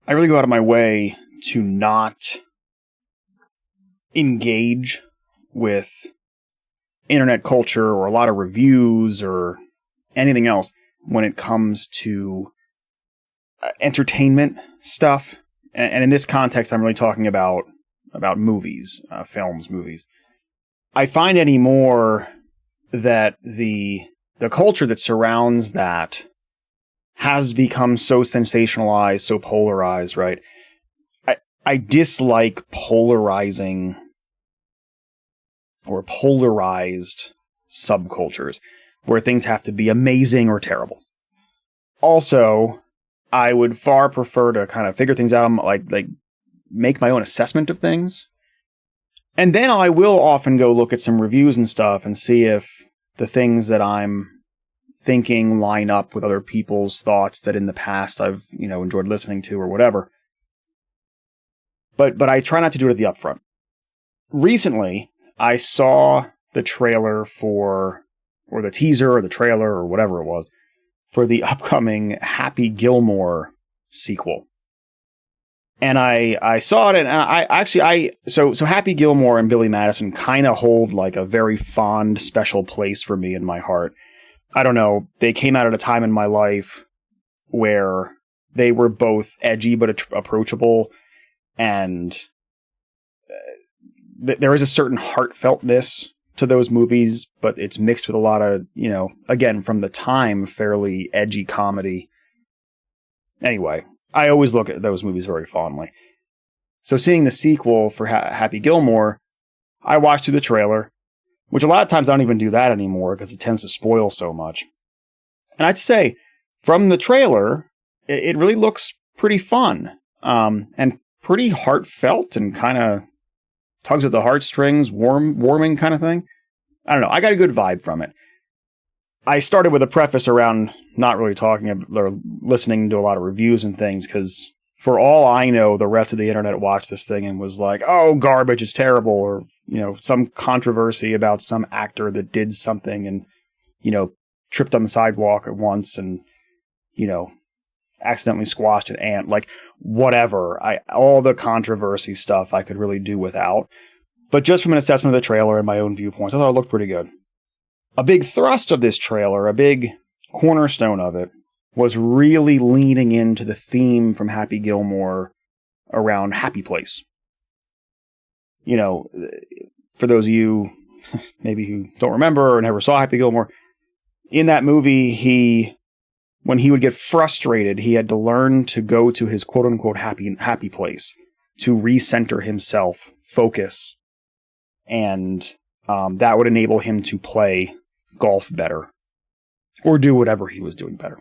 I really go out of my way to not engage with internet culture or a lot of reviews or anything else when it comes to entertainment stuff. And in this context, I'm really talking about movies, films, movies. I find anymore that the culture that surrounds that has become so sensationalized, so polarized, right? I dislike polarizing or polarized subcultures where things have to be amazing or terrible. Also, I would far prefer to kind of figure things out, like make my own assessment of things. And then I will often go look at some reviews and stuff and see if the things that I'm thinking line up with other people's thoughts that in the past I've, enjoyed listening to or whatever. But I try not to do it at the upfront. Recently, I saw the trailer or the teaser or the trailer or whatever it was for the upcoming Happy Gilmore sequel. And I saw it, and so Happy Gilmore and Billy Madison kind of hold like a very fond, special place for me in my heart. I don't know, they came out at a time in my life where they were both edgy but approachable, and there is a certain heartfeltness to those movies, but it's mixed with a lot of, again, from the time, fairly edgy comedy. Anyway, I always look at those movies very fondly. So seeing the sequel for Happy Gilmore, I watched through the trailer, which a lot of times I don't even do that anymore because it tends to spoil so much. And I have to say, from the trailer, it really looks pretty fun, and pretty heartfelt and kind of tugs at the heartstrings, warming kind of thing. I don't know. I got a good vibe from it. I started with a preface around not really talking or listening to a lot of reviews and things, because for all I know, the rest of the internet watched this thing and was like, oh, garbage is terrible, or, some controversy about some actor that did something and, tripped on the sidewalk at once and, accidentally squashed an ant, like whatever. All the controversy stuff I could really do without. But just from an assessment of the trailer and my own viewpoints, I thought it looked pretty good. A big thrust of this trailer, a big cornerstone of it, was really leaning into the theme from Happy Gilmore around Happy Place. For those of you maybe who don't remember or never saw Happy Gilmore, in that movie, when he would get frustrated, he had to learn to go to his quote-unquote happy place to recenter himself, focus, and that would enable him to play golf better or do whatever he was doing better.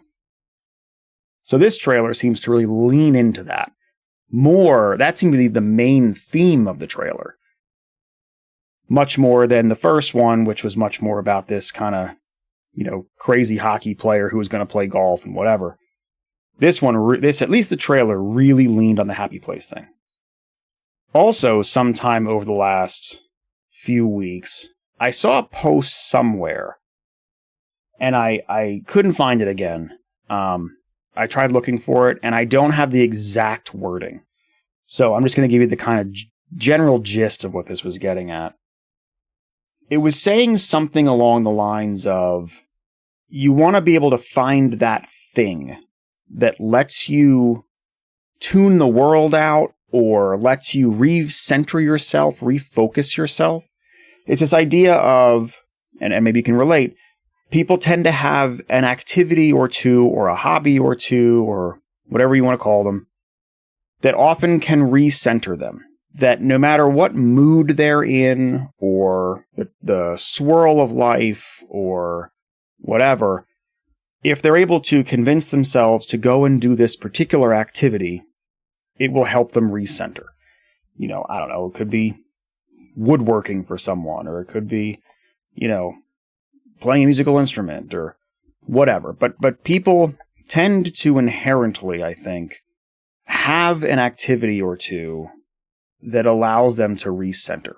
So this trailer seems to really lean into that. That seemed to be the main theme of the trailer. Much more than the first one, which was much more about this kind of, crazy hockey player who was going to play golf and whatever. This one, at least the trailer, really leaned on the happy place thing. Also, sometime over the last few weeks, I saw a post somewhere, and I couldn't find it again. I tried looking for it, and I don't have the exact wording. So I'm just going to give you the kind of general gist of what this was getting at. It was saying something along the lines of, you want to be able to find that thing that lets you tune the world out or lets you recenter yourself, refocus yourself. It's this idea of, and maybe you can relate, people tend to have an activity or two or a hobby or two or whatever you want to call them that often can recenter them. That no matter what mood they're in or the swirl of life or whatever, if they're able to convince themselves to go and do this particular activity, it will help them recenter. I don't know, it could be woodworking for someone, or it could be, playing a musical instrument or whatever. But people tend to inherently, I think, have an activity or two that allows them to recenter.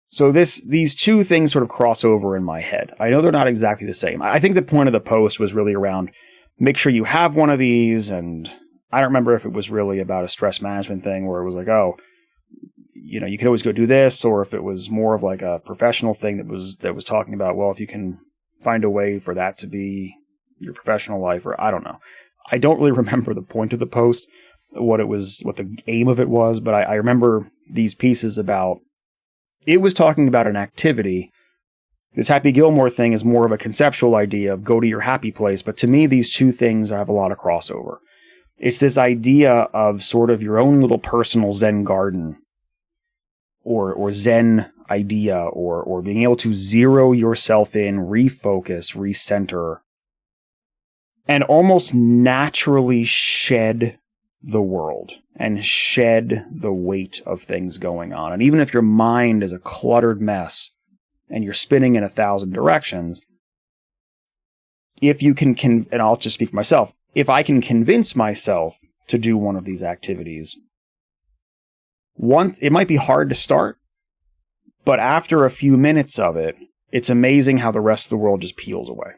So these two things sort of cross over in my head. I know they're not exactly the same. I think the point of the post was really around make sure you have one of these and I don't remember if it was really about a stress management thing where it was like, oh, you could always go do this, or if it was more of like a professional thing that was talking about, well, if you can find a way for that to be your professional life, or I don't know. I don't really remember the point of the post, what the aim of it was, but I remember these pieces about, it was talking about an activity. This Happy Gilmore thing is more of a conceptual idea of go to your happy place, but to me, these two things have a lot of crossover. It's this idea of sort of your own little personal Zen garden, or Zen idea, or being able to zero yourself in, refocus, recenter, and almost naturally shed the world and shed the weight of things going on. And even if your mind is a cluttered mess and you're spinning in 1,000 directions, if you can, and I'll just speak for myself, if I can convince myself to do one of these activities, it might be hard to start, but after a few minutes of it, it's amazing how the rest of the world just peels away.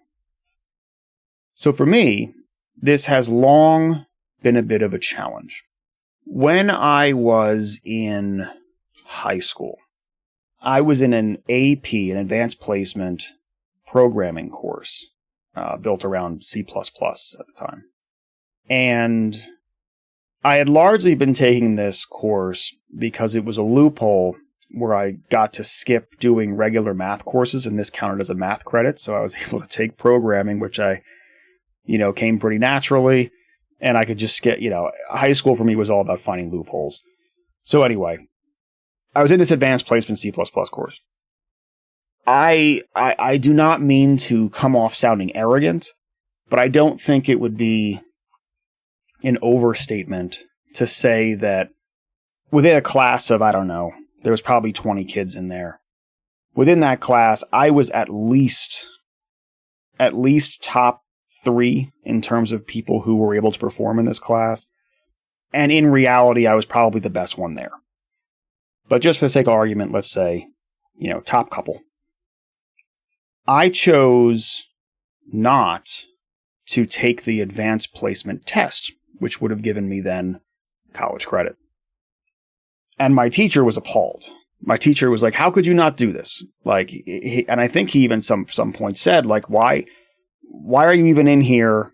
So for me, this has long been a bit of a challenge. When I was in high school, I was in an AP, an advanced placement programming course built around C++ at the time. And I had largely been taking this course because it was a loophole where I got to skip doing regular math courses, and this counted as a math credit. So I was able to take programming, which I, came pretty naturally, and I could just get, high school for me was all about finding loopholes. So anyway, I was in this advanced placement C++ course. I do not mean to come off sounding arrogant, but I don't think it would be an overstatement to say that within a class of, I don't know, there was probably 20 kids in there. Within that class, I was at least top 3 in terms of people who were able to perform in this class. And in reality, I was probably the best one there. But just for the sake of argument, let's say, top couple. I chose not to take the advanced placement test, which would have given me then college credit. And my teacher was appalled. My teacher was like, how could you not do this? And I think he even some point said, like, why are you even in here?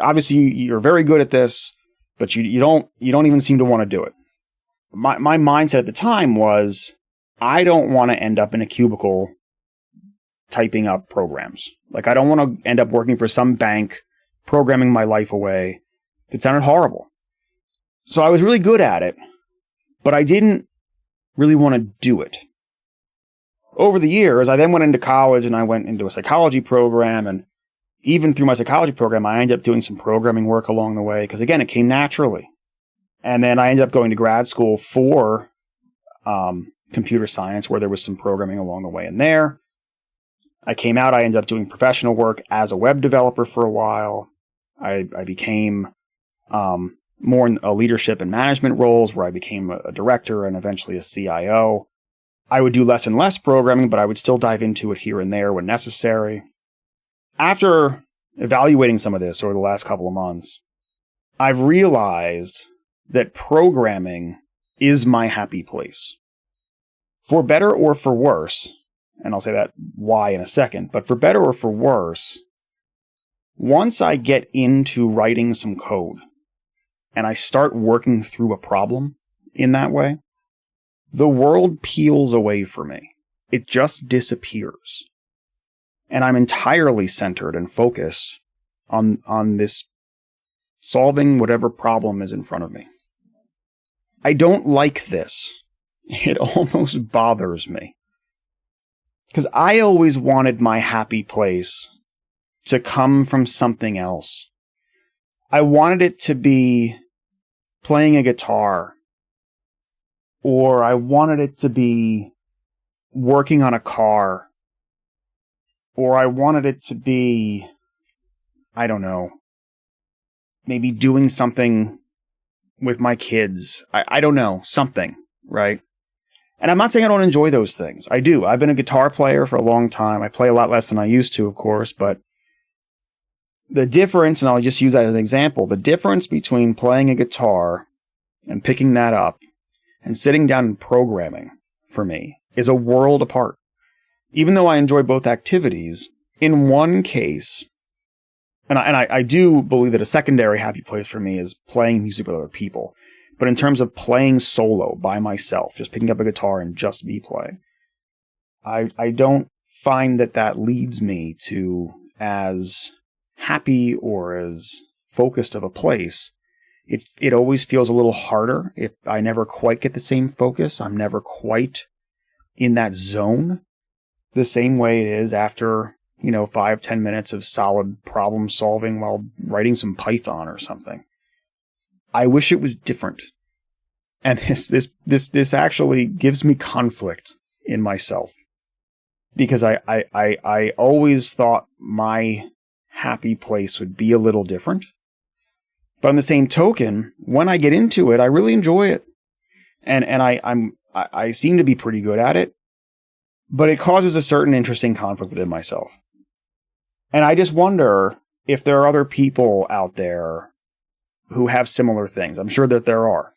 Obviously you're very good at this, but you don't even seem to want to do it. My mindset at the time was, I don't want to end up in a cubicle typing up programs. Like, I don't want to end up working for some bank, programming my life away. It sounded horrible. So I was really good at it, but I didn't really want to do it. Over the years, I then went into college and I went into a psychology program, and even through my psychology program, I ended up doing some programming work along the way because, again, it came naturally. And then I ended up going to grad school for computer science, where there was some programming along the way in there. I came out, I ended up doing professional work as a web developer for a while. I became more in leadership and management roles, where I became a director and eventually a CIO. I would do less and less programming, but I would still dive into it here and there when necessary. After evaluating some of this over the last couple of months, I've realized that programming is my happy place. For better or for worse, and I'll say that why in a second, but for better or for worse, once I get into writing some code and I start working through a problem in that way, the world peels away for me. It just disappears. And I'm entirely centered and focused on this solving whatever problem is in front of me. I don't like this. It almost bothers me. Because I always wanted my happy place to come from something else. I wanted it to be playing a guitar, or I wanted it to be working on a car, or I wanted it to be, I don't know, maybe doing something with my kids. I don't know, something, right? And I'm not saying I don't enjoy those things. I do. I've been a guitar player for a long time. I play a lot less than I used to, of course, but The difference, and I'll just use that as an example, the difference between playing a guitar and picking that up and sitting down and programming for me is a world apart. Even though I enjoy both activities, in one case, and I do believe that a secondary happy place for me is playing music with other people. But in terms of playing solo by myself, just picking up a guitar and just me playing, I don't find that leads me to as happy or as focused of a place. It always feels a little harder if I never quite get the same focus. I'm never quite in that zone the same way it is after, 5-10 minutes of solid problem solving while writing some Python or something. I wish it was different. And this actually gives me conflict in myself. Because I always thought my happy place would be a little different. But on the same token, when I get into it, I really enjoy it. And I seem to be pretty good at it. But it causes a certain interesting conflict within myself. And I just wonder if there are other people out there who have similar things. I'm sure that there are.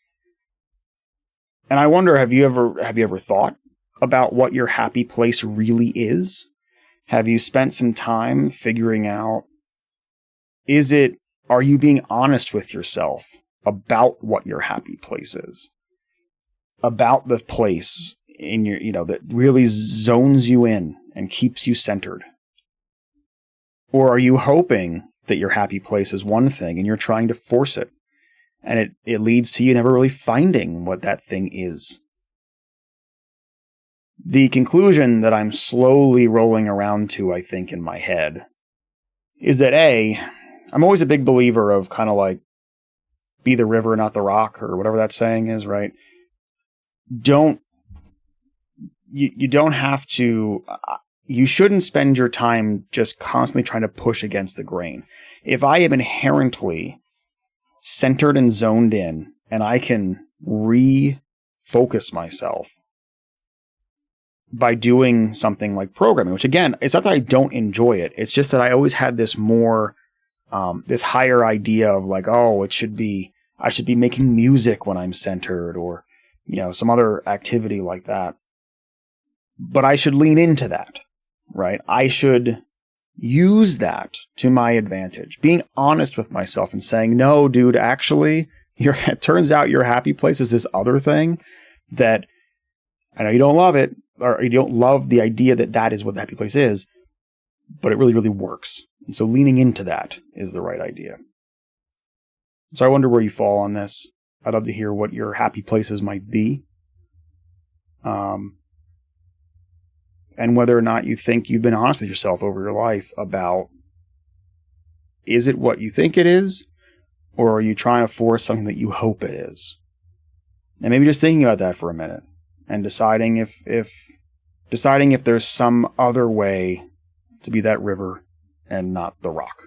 And I wonder, have you ever thought about what your happy place really is? Have you spent some time figuring out, are you being honest with yourself about what your happy place is? About the place in your, that really zones you in and keeps you centered? Or are you hoping that your happy place is one thing and you're trying to force it? And it leads to you never really finding what that thing is. The conclusion that I'm slowly rolling around to, I think, in my head, is that I'm always a big believer of kind of like, be the river, not the rock, or whatever that saying is, right? You don't have to, you shouldn't spend your time just constantly trying to push against the grain. If I am inherently centered and zoned in, and I can refocus myself by doing something like programming, which again, it's not that I don't enjoy it. It's just that I always had this more, this higher idea of like, I should be making music when I'm centered, or, some other activity like that. But I should lean into that, right? I should use that to my advantage, being honest with myself and saying, no, dude, actually, it turns out your happy place is this other thing that I know you don't love it, or you don't love the idea that is what the happy place is, but it really, really works. And so leaning into that is the right idea. So I wonder where you fall on this. I'd love to hear what your happy places might be. And whether or not you think you've been honest with yourself over your life about, is it what you think it is, or are you trying to force something that you hope it is? And maybe just thinking about that for a minute and deciding if there's some other way to be that river and not the rock.